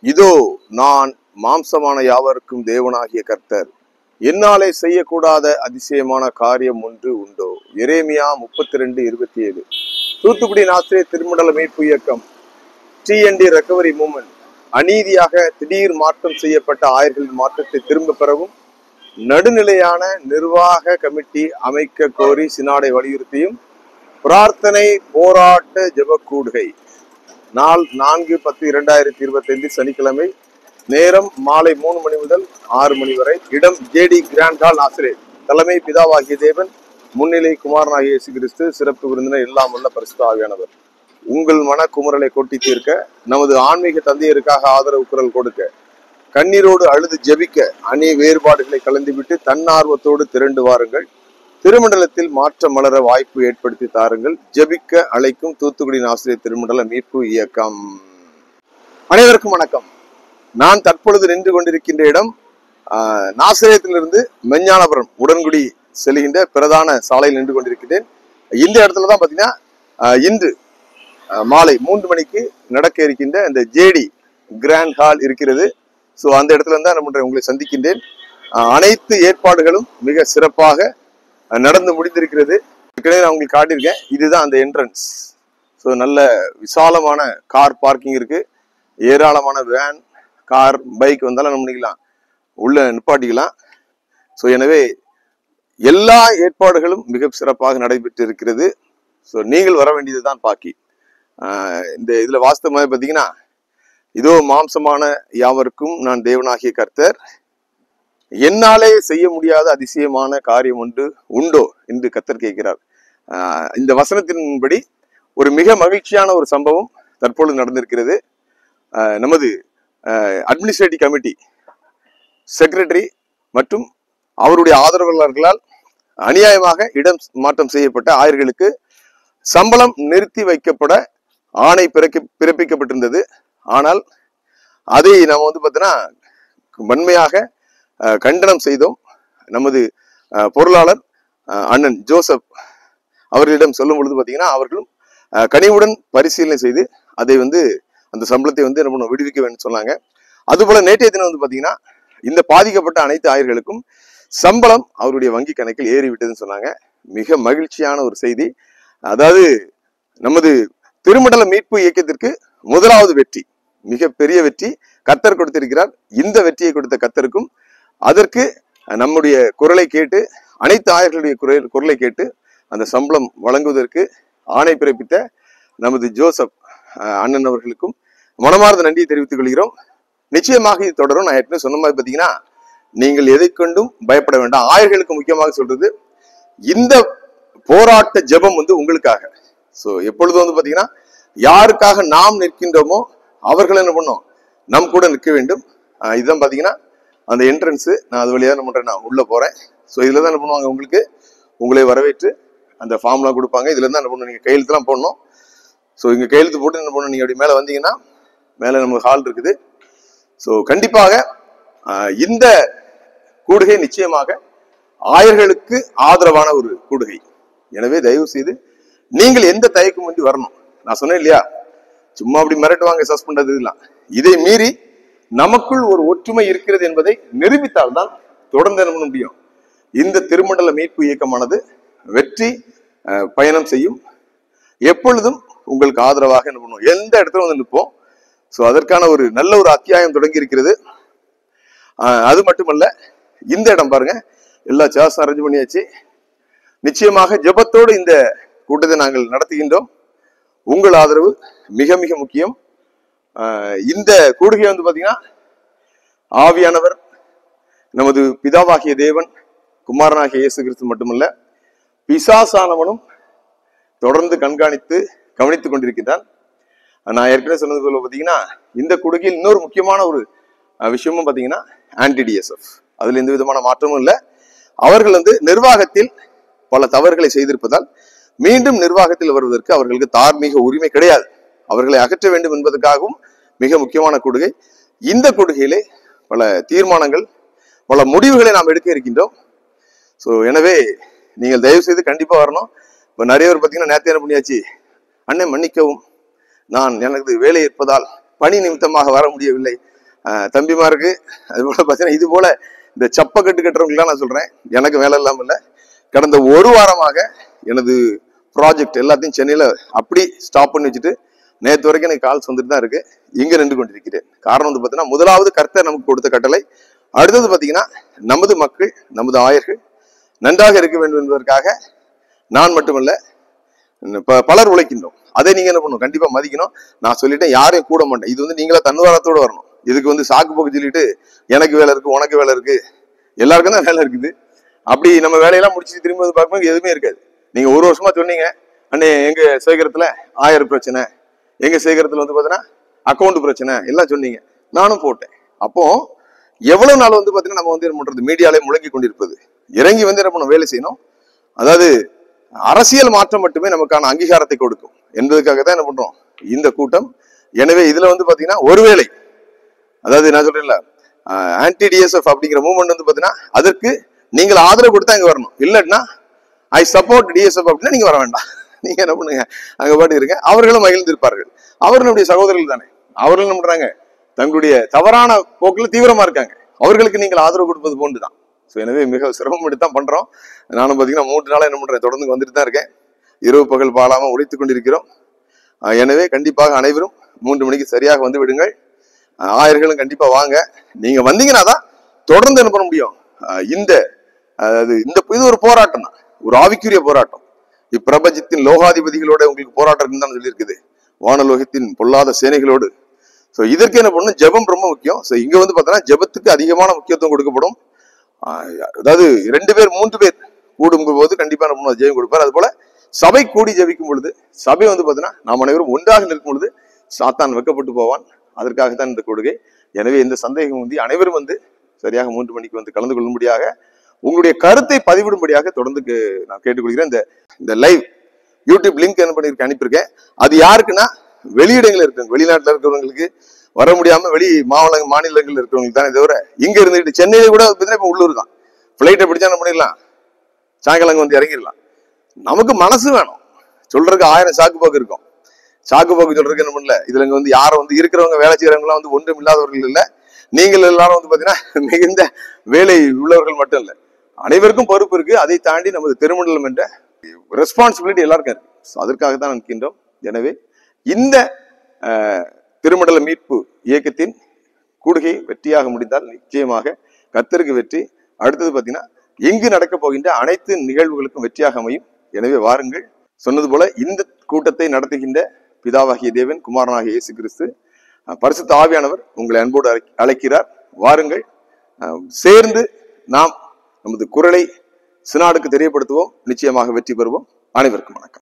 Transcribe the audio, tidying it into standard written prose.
இதோ நான் மாம்சமான யாவருக்கும் தேவனாகிய கர்த்தர், என்னாலே செய்யக்கூடாத அதிசயமான காரியம் ஒன்று உண்டோ? எரேமியா 32:27. தூத்துக்குடி ஆசிரியர் திருமண்டல மீட்பு இயக்கம் TND ரெக்கவரி மூமெண்ட் அநீதியாக திடீர் மாற்றம் செய்யப்பட்ட ஆயர்களின் மாற்றத்தை திரும்ப பெறவும் நடுநிலையான நிர்வாக கமிட்டி அமைக்க கோரி சினாடை வலியுறுத்தியும் பிரார்த்தனை போராட்ட ஜெப கூடுகை. நாள் 4/10/2025 சனிக்கிழமை. நேரம் மாலை 3 மணி முதல் 6 மணி வரை. இடம் JD கிராண்ட் ஹால். ஆசிரியர் தலைமை பிதாவாகிய தேவன், முன்னிலை குமாரனாகிய இயேசு கிறிஸ்து, சிறப்பு விருந்தினர் எல்லாம் உள்ள பரிசுத்த ஆவியானவர். உங்கள் மன குமுறலை கொட்டி தீர்க்க, நமது ஆன்மீக தந்தையருக்காக ஆதரவு குரல் கொடுக்க, கண்ணீரோடு அழுது ஜெபிக்க, அணி வேறுபாடுகளை கலந்துவிட்டு தன்னார்வத்தோடு திரண்டு வாருங்கள். திருமண்டலத்தில் மாற்றம் மலர வாய்ப்பு ஏற்படுத்தி தாருங்கள். ஜெபிக்க அழைக்கும் தூத்துக்குடி ஆசிரியர் திருமண்டல மீட்பு இயக்கம். அனைவருக்கும் வணக்கம். நான் தற்பொழுது நின்று கொண்டிருக்கின்ற இடம் நாசரேத்திலிருந்து மெஞ்ஞானபுரம் உடன்குடி செல்கின்ற பிரதான சாலையில் நின்று கொண்டிருக்கிறேன். இந்த இடத்துல தான் பார்த்தீங்கன்னா இன்று மாலை 3 மணிக்கு நடக்க இருக்கின்ற இந்த JD கிராண்ட் ஹால் இருக்கிறது. ஸோ அந்த இடத்துல தான் நான் உங்களை சந்திக்கின்றேன். அனைத்து ஏற்பாடுகளும் மிக சிறப்பாக நடந்து முடிந்திருக்கிறது. ஏற்கனவே நான் உங்களுக்கு காட்டியிருக்கேன். இதுதான் அந்த என்ட்ரன்ஸ். ஸோ நல்ல விசாலமான கார் பார்க்கிங் இருக்கு. ஏராளமான வேன், கார், பைக் வந்தாலும் நம்ம பண்ணிக்கலாம், உள்ள நிப்பாட்டிக்கலாம். ஸோ எனவே எல்லா ஏற்பாடுகளும் மிக சிறப்பாக நடைபெற்று இருக்கிறது. ஸோ நீங்கள் வர வேண்டியது தான் பாக்கி. இந்த இதுல வாஸ்தவமாக பார்த்தீங்கன்னா, இதோ மாம்சமான யாவருக்கும் நான் தேவனாகிய கர்த்தர், என்னாலே செய்ய முடியாத அதிசயமான காரியம் ஒன்று உண்டோ என்று கர்த்தர் கேட்கிறார். இந்த வசனத்தின்படி ஒரு மிக மகிழ்ச்சியான ஒரு சம்பவம் தற்பொழுது நடந்திருக்கிறது. நமது அட்மினிஸ்ட்ரேட்டிவ் கமிட்டி செக்ரட்டரி மற்றும் அவருடைய ஆதரவாளர்களால் அநியாயமாக இடம் மாற்றம் செய்யப்பட்ட ஆயர்களுக்கு சம்பளம் நிறுத்தி வைக்கப்பட ஆணை பிறப்பிக்கப்பட்டிருந்தது. ஆனால் அதை நம்ம பார்த்தீங்கன்னா வன்மையாக கண்டனம் செய்தோம். நமது பொருளாளர் அண்ணன் ஜோசப் அவர்களிடம் சொல்லும் பொழுது பார்த்தீங்கன்னா, அவர்களும் கனிவுடன் பரிசீலனை செய்து அதை அந்த சம்பளத்தை என்ன பண்ண விடுவிக்க வேண்டும் சொன்னாங்க. அதுபோல நேற்றைய தினம் பார்த்தீங்கன்னா, இந்த பாதிக்கப்பட்ட அனைத்து ஆயர்களுக்கும் சம்பளம் அவருடைய வங்கி கணக்கில் ஏறிவிட்டதுன்னு சொன்னாங்க. மிக மகிழ்ச்சியான ஒரு செய்தி. அதாவது நமது திருமண்டல மீட்பு இயக்கத்திற்கு முதலாவது வெற்றி, மிக பெரிய வெற்றி கர்த்தர் கொடுத்திருக்கிறார். இந்த வெற்றியை கொடுத்த கர்த்தருக்கும், அதற்கு நம்முடைய குரலை கேட்டு, அனைத்து ஆயர்களுடைய குரலை கேட்டு அந்த சம்பளம் வழங்குவதற்கு ஆணை பிறப்பித்த நமது ஜோசப் அண்ணன் அவர்களுக்கும் மனமார்ந்த நன்றியை தெரிவித்துக் கொள்கிறோம். நிச்சயமாக இது தொடரும். நான் ஏற்கனவே சொன்ன மாதிரி பார்த்தீங்கன்னா, நீங்கள் எதை கொண்டும் பயப்பட வேண்டாம். ஆயர்களுக்கு முக்கியமாக சொல்றது, இந்த போராட்ட ஜெபம் உங்களுக்காக. ஸோ எப்பொழுதும் பார்த்தீங்கன்னா, யாருக்காக நாம் நிற்கின்றோமோ அவர்கள் என்ன பண்ணோம், நம் கூட நிற்க வேண்டும். இதுதான் பார்த்தீங்கன்னா அந்த என்ட்ரன்ஸு. நான் அது வழியாக என்ன பண்ணுறேன், நான் உள்ளே போகிறேன். ஸோ இதில் தான் என்ன பண்ணுவாங்க, உங்களை வரவேற்று அந்த ஃபார்ம்லாம் கொடுப்பாங்க. இதில் தான் என்ன பண்ணணும், நீங்கள் கையெழுத்துலாம் போடணும். ஸோ இங்கே கையெழுத்து போட்டு என்ன பண்ணணும், நீங்கள் அப்படி மேலே வந்தீங்கன்னா மேலே நமக்கு ஹால் இருக்குது. ஸோ கண்டிப்பாக இந்த கூடுகை நிச்சயமாக ஆயர்களுக்கு ஆதரவான ஒரு கூடுகை. எனவே தயவு செய்து நீங்கள் எந்த தயக்கமின்றி வரணும். நான் சொன்னேன் இல்லையா, சும்மா அப்படி மிரட்டுவாங்க, சஸ் பண்றது இதெல்லாம். இதை மீறி நமக்குள் ஒரு ஒற்றுமை இருக்கிறது என்பதை நிரூபித்தால் தான் தொடர்ந்து என்ன பண்ண முடியும். இந்த திருமண்டல மீட்பு இயக்கமானது வெற்றி பயணம் செய்யும். எப்பொழுதும் உங்களுக்கு ஆதரவாக என்ன பண்ணுவோம், எந்த இடத்துல நிற்போம். ஸோ அதற்கான ஒரு நல்ல ஒரு அத்தியாயம் தொடங்கி இருக்கிறது. அது மட்டுமல்ல, இந்த இடம் பாருங்க, எல்லா சேர்ஸும் அரேஞ்ச் பண்ணியாச்சு. நிச்சயமாக ஜெபத்தோடு இந்த கூட்டத்தை நாங்கள் நடத்துகின்றோம். உங்கள் ஆதரவு மிக மிக முக்கியம். இந்த கூடுகை பார்த்தீங்கன்னா, ஆவியானவர், நமது பிதாவாகிய தேவன், குமாரனாகிய இயேசு கிறிஸ்து மட்டுமல்ல, பிசாசானவனும் தொடர்ந்து கவனித்துக் கொண்டிருக்கின்றான். நான் ஏற்கனவே சொன்னது போல பார்த்தீங்கன்னா, இந்த கூடுகையில் இன்னொரு முக்கியமான ஒரு விஷயமும் பார்த்தீங்கன்னா anti-DSF. அதுல எந்த விதமான மாற்றமும் இல்லை. அவர்கள் நிர்வாகத்தில் பல தவறுகளை செய்திருப்பதால் மீண்டும் நிர்வாகத்தில் வருவதற்கு அவர்களுக்கு தார்மீக உரிமை கிடையாது. அவர்களை அகற்ற வேண்டும் என்பதற்காகவும் மிக முக்கியமான கூடுகை. இந்த கூடுகையிலே பல தீர்மானங்கள், பல முடிவுகளை நாம் எடுக்க இருக்கின்றோம். ஸோ எனவே நீங்கள் தயவு செய்து கண்டிப்பா வரணும். இப்போ நிறைய பேர் பார்த்தீங்கன்னா, நேற்று என்ன பண்ணியாச்சு, அண்ணன் மன்னிக்கவும், நான் எனக்கு வேலை இருப்பதால் பணி நிமித்தமாக வர முடியவில்லை. தம்பிமாருக்கு அது போல பார்த்தீங்கன்னா இது போல இந்த சப்பக்கட்டு கட்டுறவங்களுக்குலாம் நான் சொல்றேன், எனக்கு வேலை இல்லாமல் இல்லை. கடந்த ஒரு வாரமாக எனது ப்ராஜெக்ட் எல்லாத்தையும் சென்னையில அப்படி ஸ்டாப் பண்ணி வச்சுட்டு நேற்று வரைக்கும் எனக்கு கால்ஸ் வந்துட்டு தான் இருக்கு. இங்க நின்று கொண்டிருக்கிறேன். காரணம் வந்து பார்த்தீங்கன்னா, முதலாவது கர்த்தர் நமக்கு கொடுத்த கட்டளை. அடுத்தது பார்த்தீங்கன்னா, நமது மக்கள், நமது ஆயர்கள் நன்றாக இருக்க வேண்டும் என்பதற்காக நான் மட்டுமல்ல பலர் உழைக்கின்றோம். அதை நீங்க என்ன பண்ணணும், கண்டிப்பா மதிக்கணும். நான் சொல்லிட்டேன், யாரையும் கூட மாட்டேன். இது வந்து நீங்களா தன்னுதாரத்தோடு வரணும். இதுக்கு வந்து சாக்கு போக்கு சொல்லிட்டு எனக்கு வேலை இருக்கு, உனக்கு வேலை இருக்கு, எல்லாருக்கும் தான் வேலை இருக்குது. அப்படி நம்ம வேலையெல்லாம் முடிச்சுட்டு திரும்ப வந்து பார்க்கும்போது எதுவுமே இருக்காது. நீங்க ஒரு வருஷமா சொன்னீங்க, அண்ணே எங்க சேகரத்துல 1000 பிரச்சனை, எங்க சேகரத்துல வந்து பாத்தீங்கன்னா அக்கௌண்ட் பிரச்சனை எல்லாம் சொன்னீங்க, நானும் போட்டேன். அப்போ எவ்வளவு நாள் வந்து பாத்தீங்கன்னா நம்ம வந்து என்ன பண்றது, மீடியாலே முழங்கி கொண்டிருப்பது. இறங்கி வந்து என்ன பண்ணணும், வேலை செய்யணும். அதாவது அரசியல் மாற்றம் மட்டுமே நமக்கான அங்கீகாரத்தை கொடுக்கும் என்பதற்காக தான் என்ன பண்றோம் இந்த கூட்டம். எனவே இதுல வந்து பாத்தீங்கன்னா ஒருவேளை, அதாவது நான் சொல்றேன்ல, ஆன்டி டிஎஸ்எஃப் அப்படிங்கிற மூவ்மெண்ட் வந்து பாத்தீங்கன்னா அதற்கு நீங்கள் ஆதரவு கொடுத்தா இங்க வரணும். இல்லைன்னா ஐ சப்போர்ட் டிஎஸ்எஃப் அப்படின்னா நீங்க வர வேண்டாம். நீங்க என்ன பண்ணுங்க, அங்க பாட்டு இருங்க. அவர்களும் மகிழ்ந்திருப்பார்கள். அவர்களுடைய சகோதரர்கள் தானே. அவர்கள் என்ன பண்றாங்க, தங்களுடைய தவறான போக்கில் தீவிரமா இருக்காங்க. அவர்களுக்கு நீங்கள் ஆதரவு கொடுப்பது போன்றுதான். எனவே மிக சிரமம் எடுத்தான் பண்றோம். நானும் பாத்தீங்கன்னா 3 நாளா என்ன பண்றேன், தொடர்ந்து வந்துட்டு தான் இருக்கேன். இரவு பகல் பாலாம உழைத்துக் கொண்டிருக்கிறோம். எனவே கண்டிப்பாக அனைவரும் 3 மணிக்கு சரியாக வந்து விடுங்கள். ஆயர்களும் கண்டிப்பா வாங்க. நீங்க வந்தீங்கன்னா தான் தொடர்ந்து என்ன பண்ண முடியும். இந்த இது ஒரு போராட்டம் தான், ஒரு ஆவிக்குரிய போராட்டம். இப்பிரபஞ்சத்தின் லோகாதிபதிகளோட உங்களுக்கு போராட்டம் இருக்குன்னு சொல்லியிருக்குது, வானலோகத்தின் பொல்லாத சேனைகளோடு. ஸோ இதற்கு என்ன பண்ணணும், ஜெபம் ரொம்ப முக்கியம். ஸோ இங்க வந்து பார்த்தோன்னா ஜெபத்துக்கு அதிகமான முக்கியத்துவம் கொடுக்கப்படும். அதாவது 2 பேர் 3 பேர் கூடும் போது கண்டிப்பா நம்ம ஜெயம் கொடுப்பார். அது போல சபை கூடி ஜெபிக்கும் பொழுது, சபை வந்து பார்த்தீங்கன்னா நாம் அனைவரும் ஒன்றாக நிற்கும் பொழுது சாத்தான் வெக்கப்பட்டு போவான். அதற்காகத்தான் இந்த கொடுகை. எனவே இந்த சந்தேகம் வந்து அனைவரும் வந்து சரியாக 3 மணிக்கு வந்து கலந்து கொள்ளும்படியாக, உங்களுடைய கருத்தை பதிவிடும்படியாக தொடர்ந்து நான் கேட்டுக்கொள்கிறேன். இந்த லைவ் யூடியூப் லிங்க் என்ன பண்ணிருக்கேன், அனுப்பியிருக்கேன். அது யாருக்குன்னா வெளியிடங்கள் இருக்கு, வெளிநாட்டுல இருக்கிறவங்களுக்கு, வர முடியாம வெளி மாநிலங்கள் இருக்கிறவங்களுக்கு தானே தவிர, இங்க இருந்துட்டு சென்னையில கூட இப்ப உள்ளூர் தான். பிளைட்டை பிடிச்சா என்ன பண்ணிடலாம், சாயங்காலம் வந்து இறங்கிடலாம். நமக்கு மனசு வேணும். சொல்றதுக்கு 1000 சாக்கு போக்கு இருக்கும். சாக்கு போக்கு சொல்றதுக்கு என்ன பண்ணல. இதுல வந்து யாரும் வந்து இருக்கிறவங்க, வேலை செய்யறவங்க எல்லாம் வந்து ஒன்றும் இல்லாதவர்கள் இல்ல. நீங்கள் எல்லாரும் வந்து பாத்தீங்கன்னா மிகுந்த வேலை உள்ளவர்கள் மட்டும் இல்ல, அனைவருக்கும் பொறுப்பு இருக்கு. அதை தாண்டி நமது திருமண்டலம் என்ற ரெஸ்பான்சிபிலிட்டி எல்லாருக்கும் இருக்கு. அதற்காகத்தான் நிற்கின்றோம். எனவே இந்த திருமண்டல மீட்பு இயக்கத்தின் கூடுகை வெற்றியாக முடிந்தால் நிச்சயமாக கர்த்தருக்கு வெற்றி. அடுத்தது பாத்தீங்கன்னா எங்கு நடக்க போகின்ற அனைத்து நிகழ்வுகளுக்கும் வெற்றியாக அமையும். எனவே வாருங்கள். சொன்னது போல இந்த கூட்டத்தை நடத்துகின்ற பிதாவாகிய தேவன், குமாரனாகிய இயேசு கிறிஸ்து, பரிசுத்த ஆவியானவர் உங்களை அன்போடு அழைக்கிறார். வாருங்கள், சேர்ந்து நாம் நமது குரலை சினாடுக்கு தெரியப்படுத்துவோம். நிச்சயமாக வெற்றி பெறுவோம். அனைவருக்கும் வணக்கம்.